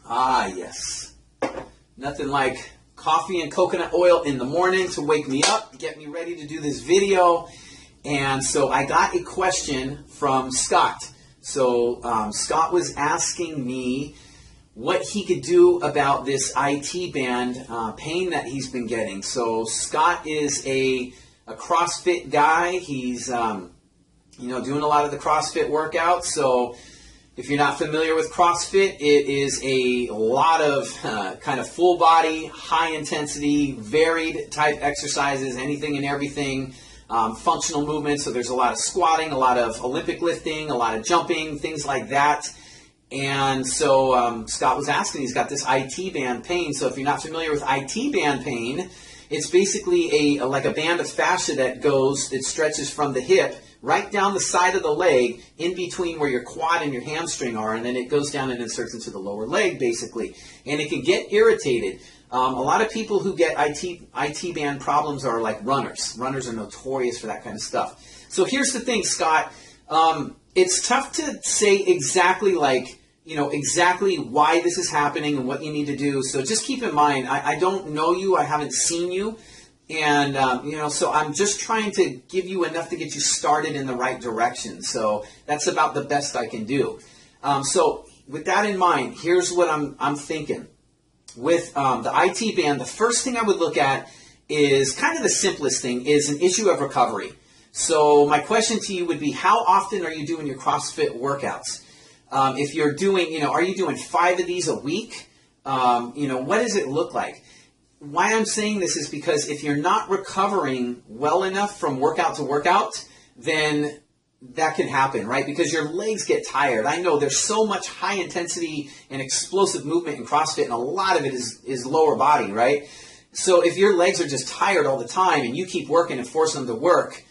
Ah, yes. Nothing like coffee and coconut oil in the morning to wake me up, get me ready to do this video. And so I got a question from Scott. So Scott was asking me what he could do about this IT band pain that he's been getting. So Scott is a CrossFit guy. He's doing a lot of the CrossFit workouts. So if you're not familiar with CrossFit, it is a lot of kind of full body, high intensity, varied type exercises, anything and everything, functional movements. So there's a lot of squatting, a lot of Olympic lifting, a lot of jumping, things like that. And so Scott was asking, he's got this IT band pain. So if you're not familiar with IT band pain, it's basically like a band of fascia that it stretches from the hip right down the side of the leg, in between where your quad and your hamstring are, and then it goes down and inserts into the lower leg, basically. And it can get irritated. A lot of people who get IT band problems are like runners. Runners are notorious for that kind of stuff. So here's the thing, Scott. It's tough to say exactly exactly why this is happening and what you need to do. So just keep in mind, I don't know you. I haven't seen you. And, so I'm just trying to give you enough to get you started in the right direction. So that's about the best I can do. So with that in mind, here's what I'm thinking. With the IT band, the first thing I would look at is kind of the simplest thing, is an issue of recovery. So my question to you would be, how often are you doing your CrossFit workouts? If you're doing, are you doing 5 of these a week? What does it look like? Why I'm saying this is because if you're not recovering well enough from workout to workout, then that can happen, right? Because your legs get tired. I know there's so much high intensity and explosive movement in CrossFit, and a lot of it is lower body, right? So if your legs are just tired all the time and you keep working and force them to work,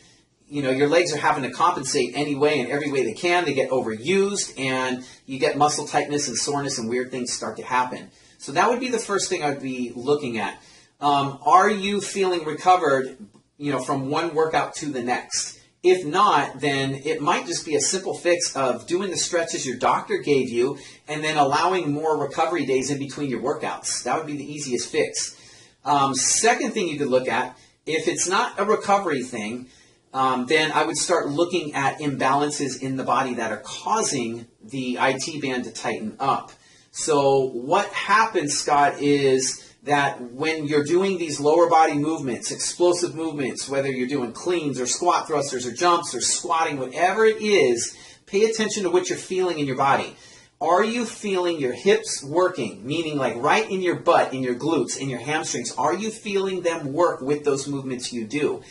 your legs are having to compensate any way and every way they can. They get overused, and you get muscle tightness and soreness, and weird things start to happen. So that would be the first thing I'd be looking at. Are you feeling recovered, from one workout to the next? If not, then it might just be a simple fix of doing the stretches your doctor gave you and then allowing more recovery days in between your workouts. That would be the easiest fix. Second thing you could look at, if it's not a recovery thing, then I would start looking at imbalances in the body that are causing the IT band to tighten up. So what happens, Scott, is that when you're doing these lower body movements, explosive movements, whether you're doing cleans or squat thrusters or jumps or squatting, whatever it is, pay attention to what you're feeling in your body. Are you feeling your hips working, meaning like right in your butt, in your glutes, in your hamstrings? Are you feeling them work with those movements you do?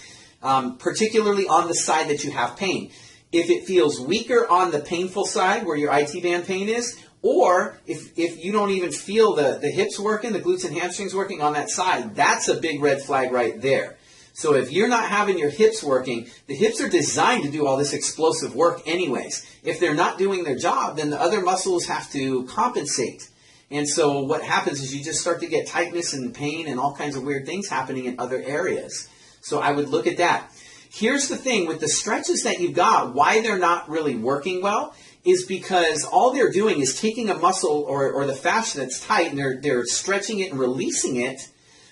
Particularly on the side that you have pain. If it feels weaker on the painful side where your IT band pain is, or if you don't even feel the hips working, the glutes and hamstrings working on that side, that's a big red flag right there. So if you're not having your hips working, the hips are designed to do all this explosive work anyways. If they're not doing their job, then the other muscles have to compensate. And so what happens is you just start to get tightness and pain and all kinds of weird things happening in other areas. So I would look at that. Here's the thing with the stretches that you've got, why they're not really working well is because all they're doing is taking a muscle or the fascia that's tight, and they're stretching it and releasing it.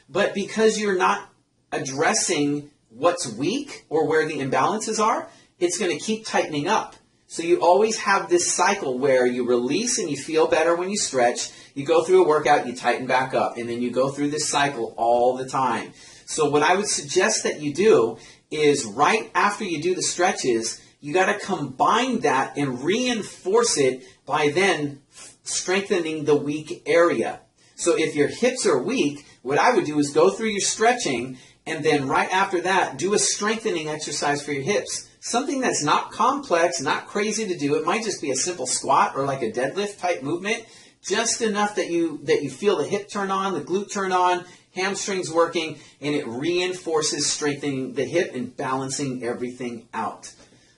But because you're not addressing what's weak or where the imbalances are, it's going to keep tightening up. So you always have this cycle where you release and you feel better when you stretch. You go through a workout, you tighten back up, and then you go through this cycle all the time. So what I would suggest that you do is right after you do the stretches, you got to combine that and reinforce it by then strengthening the weak area. So if your hips are weak, what I would do is go through your stretching and then right after that, do a strengthening exercise for your hips. Something that's not complex, not crazy to do. It might just be a simple squat or like a deadlift type movement, just enough that you feel the hip turn on, the glute turn on, hamstrings working, and it reinforces strengthening the hip and balancing everything out.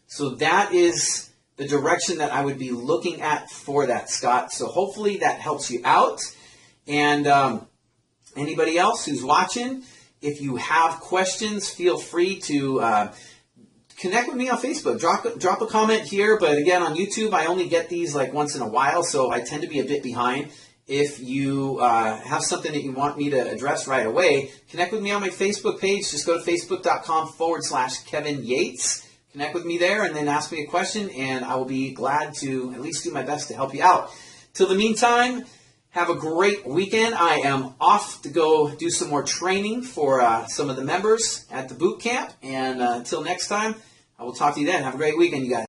So that is the direction that I would be looking at for that, Scott. So hopefully that helps you out. And anybody else who's watching, if you have questions, feel free to connect with me on Facebook. Drop a comment here. But again, on YouTube, I only get these like once in a while, so I tend to be a bit behind. if you have something that you want me to address right away, connect with me on my Facebook page. Just go to facebook.com/Kevin Yates. Connect with me there and then ask me a question, and I will be glad to at least do my best to help you out. Till the meantime, have a great weekend. I am off to go do some more training for some of the members at the boot camp. And until next time, I will talk to you then. Have a great weekend, you guys.